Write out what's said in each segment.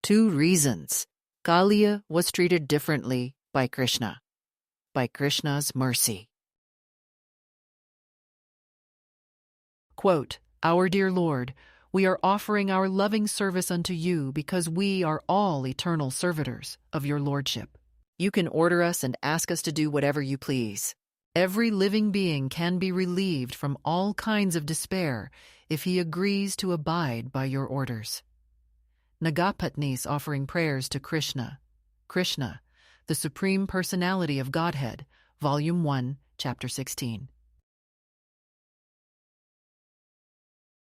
2 reasons Kaliya was treated differently by Krishna. By Krishna's mercy. Quote, Our dear Lord, we are offering our loving service unto you because we are all eternal servitors of your Lordship. You can order us and ask us to do whatever you please. Every living being can be relieved from all kinds of despair if he agrees to abide by your orders. Nagapatnis offering prayers to Krishna. Krishna, the Supreme Personality of Godhead, Volume 1, Chapter 16.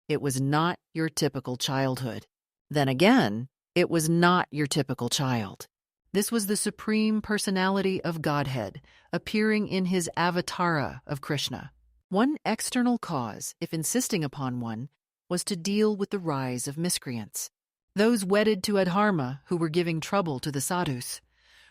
It was not your typical childhood. Then again, it was not your typical child. This was the Supreme Personality of Godhead, appearing in his avatara of Krishna. One external cause, if insisting upon one, was to deal with the rise of miscreants. Those wedded to adharma who were giving trouble to the sadhus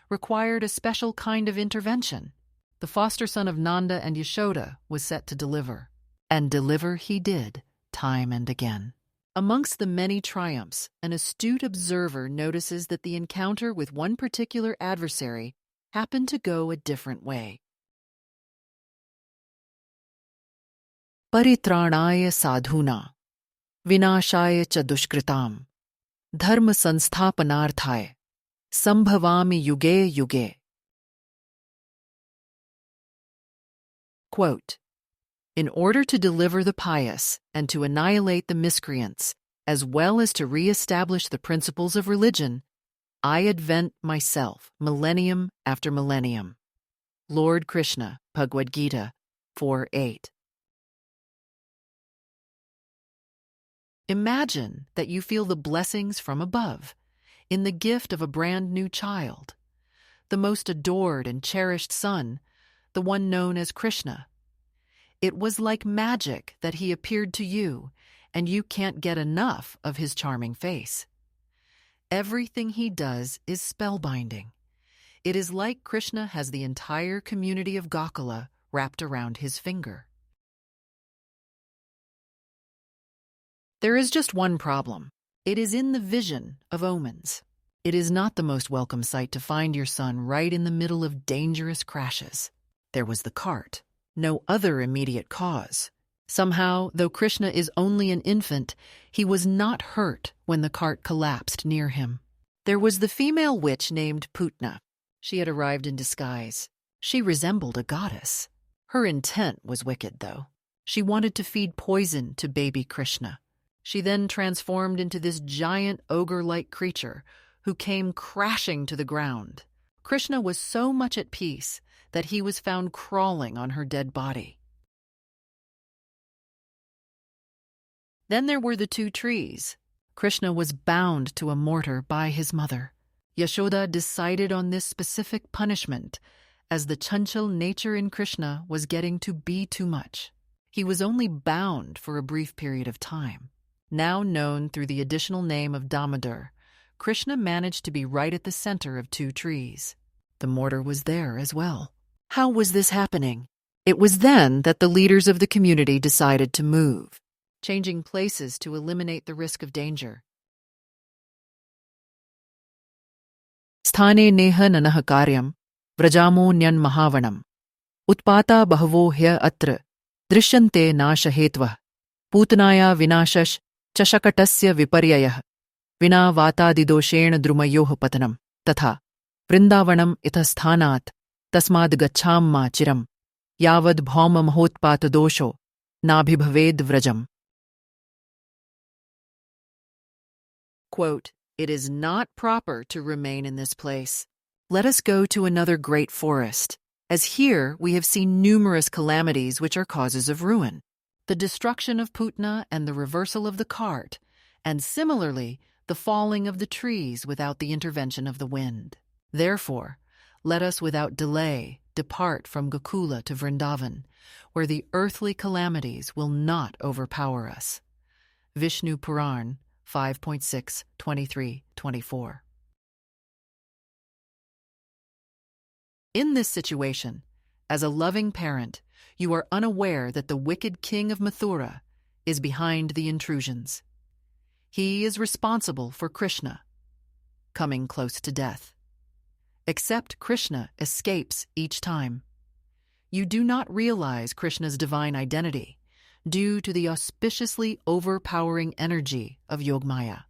required a special kind of intervention. The foster son of Nanda and Yashoda was set to deliver. And deliver he did, time and again. Amongst the many triumphs, an astute observer notices that the encounter with one particular adversary happened to go a different way. Paritranaya sadhuna, vinashaya cha dushkritam, dharma sansthapanarthaya, sambhavami yuge yuge. Quote, In order to deliver the pious and to annihilate the miscreants, as well as to re-establish the principles of religion, I advent myself millennium after millennium. Lord Krishna, Bhagavad-gita 4:8. Imagine that you feel the blessings from above in the gift of a brand new child, the most adored and cherished son, the one known as Krishna. It was like magic that he appeared to you, and you can't get enough of his charming face. Everything he does is spellbinding. It is like Krishna has the entire community of Gokula wrapped around his finger. There is just one problem. It is in the vision of omens. It is not the most welcome sight to find your son right in the middle of dangerous crashes. There was the cart. No other immediate cause. Somehow, though Krishna is only an infant, he was not hurt when the cart collapsed near him. There was the female witch named Putna. She had arrived in disguise. She resembled a goddess. Her intent was wicked, though. She wanted to feed poison to baby Krishna. She then transformed into this giant ogre-like creature who came crashing to the ground. Krishna was so much at peace that he was found crawling on her dead body. Then there were the 2 trees. Krishna was bound to a mortar by his mother. Yashoda decided on this specific punishment as the chanchal nature in Krishna was getting to be too much. He was only bound for a brief period of time. Now known through the additional name of Damodar, Krishna managed to be right at the center of 2 trees. The mortar was there as well. How was this happening? It was then that the leaders of the community decided to move, changing places to eliminate the risk of danger. Sthane neha nanah karyam, vrajamo nyan mahavanam, utpata bahavo hya atra, drishyante nashahetvah, putnaya vinashash chashakatasya viparyayah, vina vatadidoshena drumayoh patanam, tatha, vrindavanam ithasthanat, tasmad gacham ma chiram, yavad bhauma mahotpata dosho, nabhibhaved vrajam. Quote, It is not proper to remain in this place. Let us go to another great forest, as here we have seen numerous calamities which are causes of ruin. The destruction of Putna and the reversal of the cart, and similarly the falling of the trees without the intervention of the wind. Therefore, let us without delay depart from Gokula to Vrindavan, where the earthly calamities will not overpower us. Vishnu Puran 5.6, 23, 24. In this situation, as a loving parent, you are unaware that the wicked king of Mathura is behind the intrusions. He is responsible for Krishna. coming close to death. Except Krishna escapes each time. You do not realize Krishna's divine identity due to the auspiciously overpowering energy of Yogamaya.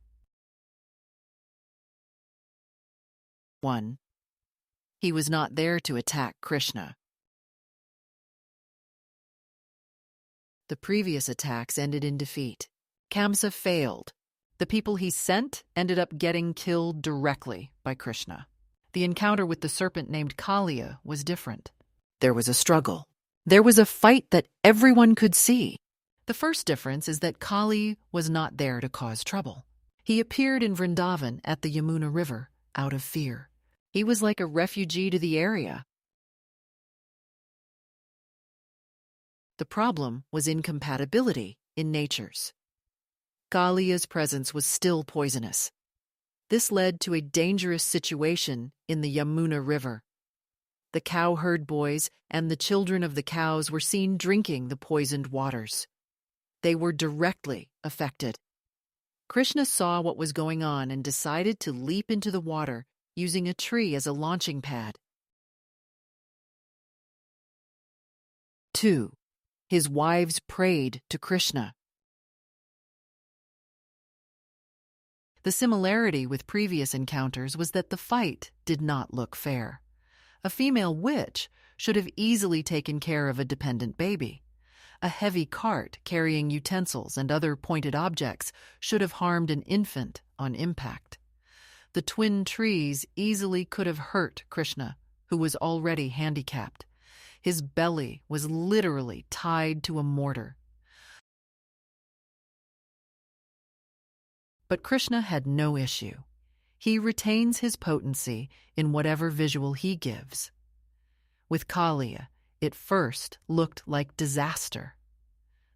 1. He was not there to attack Krishna. The previous attacks ended in defeat. Kamsa failed. The people he sent ended up getting killed directly by Krishna. The encounter with the serpent named Kaliya was different. There was a struggle. There was a fight that everyone could see. The first difference is that Kali was not there to cause trouble. He appeared in Vrindavan at the Yamuna River out of fear. He was like a refugee to the area. The problem was incompatibility in natures. Kaliya's presence was still poisonous. This led to a dangerous situation in the Yamuna River. The cowherd boys and the children of the cows were seen drinking the poisoned waters. They were directly affected. Krishna saw what was going on and decided to leap into the water, using a tree as a launching pad. 2. His wives prayed to Krishna. The similarity with previous encounters was that the fight did not look fair. A female witch should have easily taken care of a dependent baby. A heavy cart carrying utensils and other pointed objects should have harmed an infant on impact. The twin trees easily could have hurt Krishna, who was already handicapped. His belly was literally tied to a mortar. But Krishna had no issue. He retains his potency in whatever visual he gives. With Kaliya, it first looked like disaster.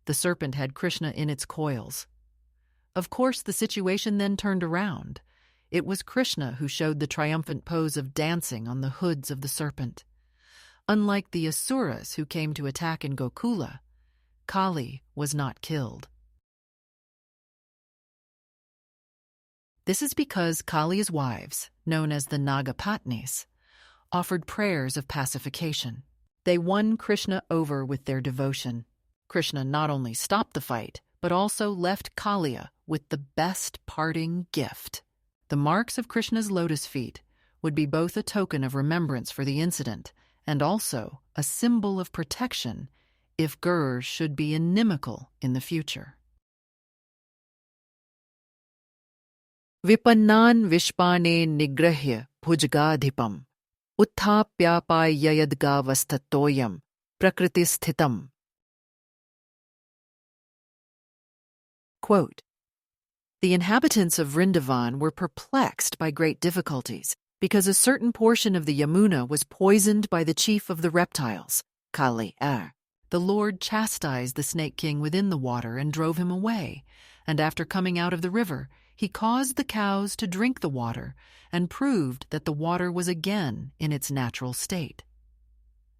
The serpent had Krishna in its coils. Of course, the situation then turned around. It was Krishna who showed the triumphant pose of dancing on the hoods of the serpent. Unlike the Asuras who came to attack in Gokula, Kali was not killed. This is because Kaliya's wives, known as the Nagapatnis, offered prayers of pacification. They won Krishna over with their devotion. Krishna not only stopped the fight, but also left Kaliya with the best parting gift. The marks of Krishna's lotus feet would be both a token of remembrance for the incident and also a symbol of protection if Gurus should be inimical in the future. Vipannan vishpane nigrahya bhujgadhipam uthapyapayayadgavastatoyam prakritishthitam. Quote, the inhabitants of Vrindavan were perplexed by great difficulties because a certain portion of the Yamuna was poisoned by the chief of the reptiles, Kaliya. The Lord chastised the snake king within the water and drove him away, and after coming out of the river, he caused the cows to drink the water and proved that the water was again in its natural state.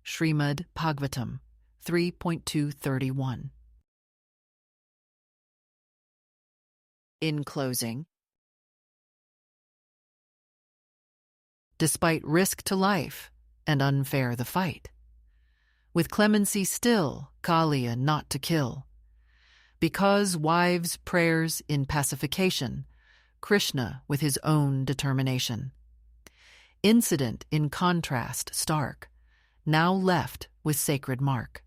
Srimad Bhagavatam 3.231. In closing, despite risk to life and unfair the fight, with clemency still, Kaliya not to kill, because wives' prayers in pacification, Krishna with his own determination. Incident in contrast stark, now left with sacred mark.